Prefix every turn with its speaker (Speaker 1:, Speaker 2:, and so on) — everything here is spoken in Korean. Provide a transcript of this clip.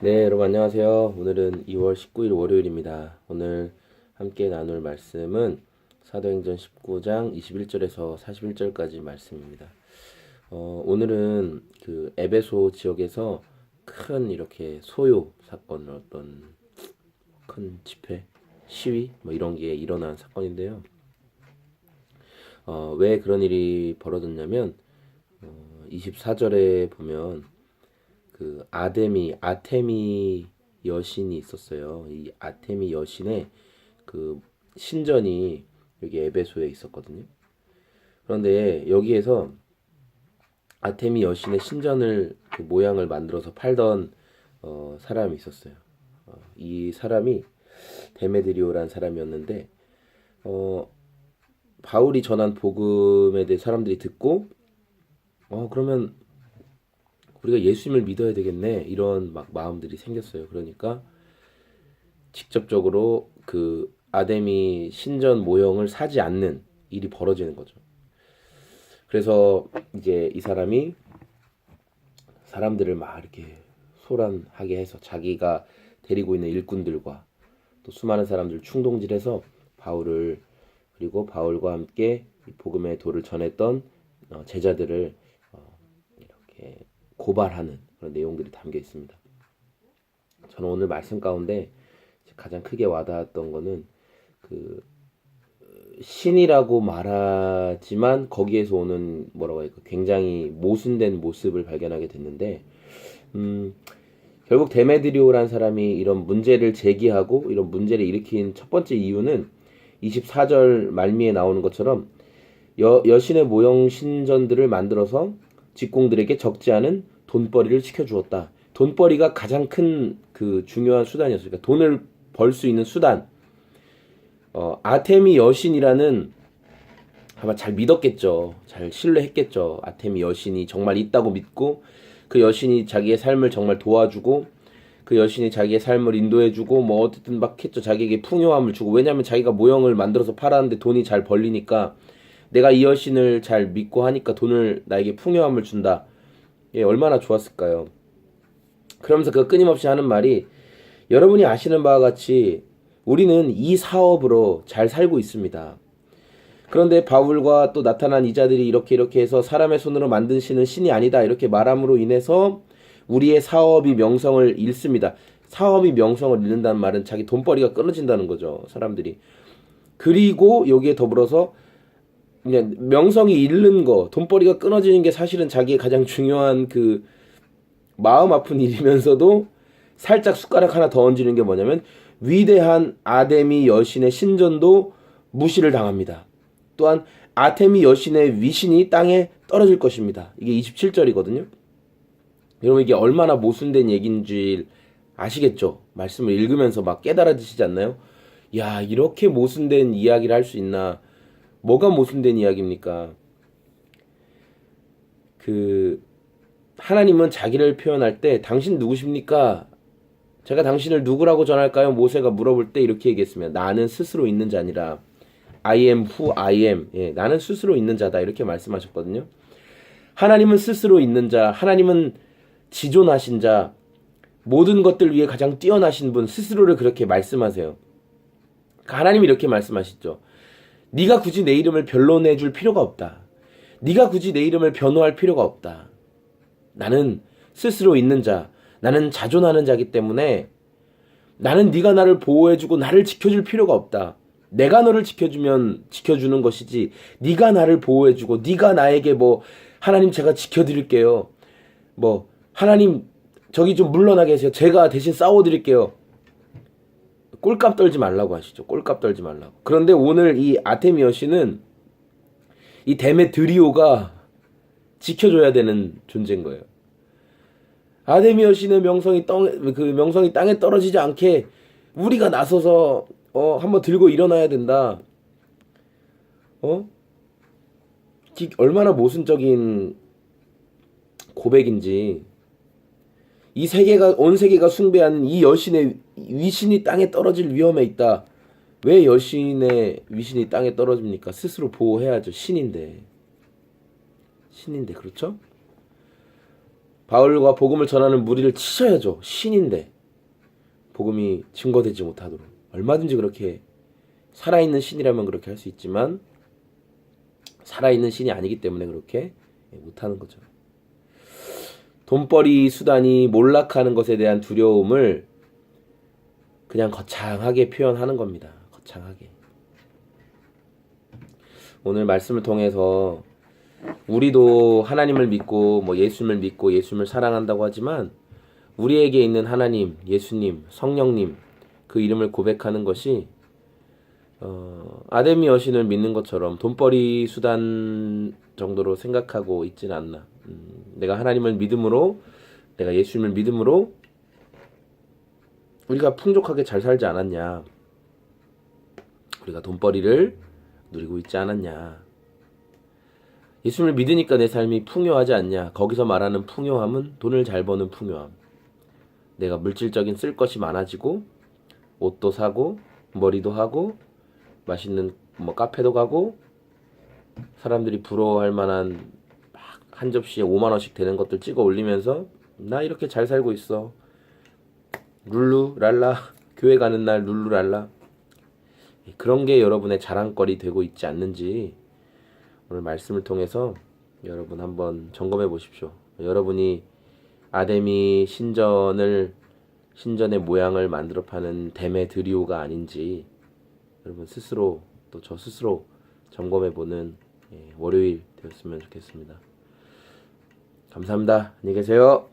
Speaker 1: 네, 여러분 안녕하세요. 오늘은 2월 19일 월요일입니다. 오늘 함께 나눌 말씀은 사도행전 19장 21절에서 41절까지 말씀입니다. 오늘은 그 에베소 지역에서 큰 이렇게 소요 사건, 어떤 큰 집회, 시위 뭐 이런 게 일어난 사건인데요. 왜 그런 일이 벌어졌냐면 24절에 보면 그 아테미 여신이 있었어요. 이 아테미 여신의 그 신전이 여기 에베소에 있었거든요. 그런데 여기에서 아테미 여신의 신전을 그 모양을 만들어서 팔던 사람이 있었어요. 이 사람이 데메드리오란 사람이었는데 어, 바울이 전한 복음에 대해 사람들이 듣고 그러면 우리가 예수님을 믿어야 되겠네 이런 막 마음들이 생겼어요. 그러니까 직접적으로 그 아데미 신전 모형을 사지 않는 일이 벌어지는 거죠. 그래서 이제 이 사람이 사람들을 막 이렇게 소란하게 해서 자기가 데리고 있는 일꾼들과 또 수많은 사람들 충동질해서 바울을, 그리고 바울과 함께 복음의 도를 전했던 제자들을 이렇게 고발하는 그런 내용들이 담겨 있습니다. 저는 오늘 말씀 가운데 가장 크게 와닿았던 거는 그 신이라고 말하지만 거기에서 오는 뭐라고 할까 굉장히 모순된 모습을 발견하게 됐는데 결국 데메드리오라는 사람이 이런 문제를 제기하고 이런 문제를 일으킨 첫 번째 이유는 24절 말미에 나오는 것처럼 여신의 모형 신전들을 만들어서 직공들에게 적지 않은 돈벌이를 시켜주었다. 돈벌이가 가장 큰 그 중요한 수단이었으니까 돈을 벌 수 있는 수단. 아테미 여신이라는 아마 잘 믿었겠죠. 잘 신뢰했겠죠. 아테미 여신이 정말 있다고 믿고 그 여신이 자기의 삶을 정말 도와주고 그 여신이 자기의 삶을 인도해주고 뭐 어쨌든 막 했죠. 자기에게 풍요함을 주고. 왜냐하면 자기가 모형을 만들어서 팔았는데 돈이 잘 벌리니까 내가 이 여신을 잘 믿고 하니까 돈을 나에게 풍요함을 준다. 예, 얼마나 좋았을까요? 그러면서 그 끊임없이 하는 말이 여러분이 아시는 바와 같이 우리는 이 사업으로 잘 살고 있습니다. 그런데 바울과 또 나타난 이자들이 이렇게 해서 사람의 손으로 만드시는 신이 아니다 이렇게 말함으로 인해서 우리의 사업이 명성을 잃습니다. 사업이 명성을 잃는다는 말은 자기 돈벌이가 끊어진다는 거죠. 사람들이. 그리고 여기에 더불어서 그냥 명성이 잃는 거, 돈벌이가 끊어지는 게 사실은 자기의 가장 중요한 그 마음 아픈 일이면서도 살짝 숟가락 하나 더 얹는 게 뭐냐면 위대한 아데미 여신의 신전도 무시를 당합니다. 또한 아테미 여신의 위신이 땅에 떨어질 것입니다. 이게 27절이거든요. 여러분 이게 얼마나 모순된 얘기인지 아시겠죠? 말씀을 읽으면서 막 깨달아지시지 않나요? 야, 이렇게 모순된 이야기를 할 수 있나? 뭐가 모순된 이야기입니까? 그 하나님은 자기를 표현할 때 당신 누구십니까? 제가 당신을 누구라고 전할까요? 모세가 물어볼 때 이렇게 얘기했습니다. 나는 스스로 있는 자니라. I am who I am. 예, 나는 스스로 있는 자다. 이렇게 말씀하셨거든요. 하나님은 스스로 있는 자, 하나님은 지존하신 자, 모든 것들 위해 가장 뛰어나신 분, 스스로를 그렇게 말씀하세요. 하나님이 이렇게 말씀하시죠. 네가 굳이 내 이름을 변론해줄 필요가 없다. 네가 굳이 내 이름을 변호할 필요가 없다. 나는 스스로 있는 자, 나는 자존하는 자기 때문에 나는 네가 나를 보호해주고 나를 지켜줄 필요가 없다. 내가 너를 지켜주면 지켜주는 것이지 네가 나를 보호해주고 네가 나에게 뭐 하나님 제가 지켜드릴게요. 뭐 하나님 저기 좀 물러나게 해주세요. 제가 대신 싸워드릴게요. 꼴값 떨지 말라고 하시죠. 꼴값 떨지 말라고. 그런데 오늘 이 아테미 여신은 이 데메드리오가 지켜줘야 되는 존재인 거예요. 아데미 여신의 명성이 땅에 떨어지지 않게 우리가 나서서 한번 들고 일어나야 된다. 어? 얼마나 모순적인 고백인지. 온 세계가 숭배하는 이 여신의 위신이 땅에 떨어질 위험에 있다. 왜 여신의 위신이 땅에 떨어집니까? 스스로 보호해야죠. 신인데. 그렇죠? 바울과 복음을 전하는 무리를 치셔야죠. 신인데 복음이 증거되지 못하도록. 얼마든지 그렇게 살아있는 신이라면 그렇게 할 수 있지만 살아있는 신이 아니기 때문에 그렇게 못하는 거죠. 돈벌이 수단이 몰락하는 것에 대한 두려움을 그냥 거창하게 표현하는 겁니다. 거창하게. 오늘 말씀을 통해서 우리도 하나님을 믿고 뭐 예수님을 믿고 예수님을 사랑한다고 하지만 우리에게 있는 하나님, 예수님, 성령님 그 이름을 고백하는 것이 아데미 여신을 믿는 것처럼 돈벌이 수단 정도로 생각하고 있지는 않나. 내가 하나님을 믿음으로, 내가 예수님을 믿음으로 우리가 풍족하게 잘 살지 않았냐. 우리가 돈벌이를 누리고 있지 않았냐. 예수님을 믿으니까 내 삶이 풍요하지 않냐. 거기서 말하는 풍요함은 돈을 잘 버는 풍요함. 내가 물질적인 쓸 것이 많아지고 옷도 사고 머리도 하고 맛있는 뭐 카페도 가고 사람들이 부러워할 만한 막 한 접시에 5만 원씩 되는 것들 찍어 올리면서 나 이렇게 잘 살고 있어. 룰루랄라. 교회 가는 날 룰루랄라. 그런 게 여러분의 자랑거리 되고 있지 않는지 오늘 말씀을 통해서 여러분 한번 점검해 보십시오. 여러분이 아데미 신전의 모양을 만들어 파는 데메드리오가 아닌지 여러분 스스로 또 저 스스로 점검해 보는 월요일 되었으면 좋겠습니다. 감사합니다. 안녕히 계세요.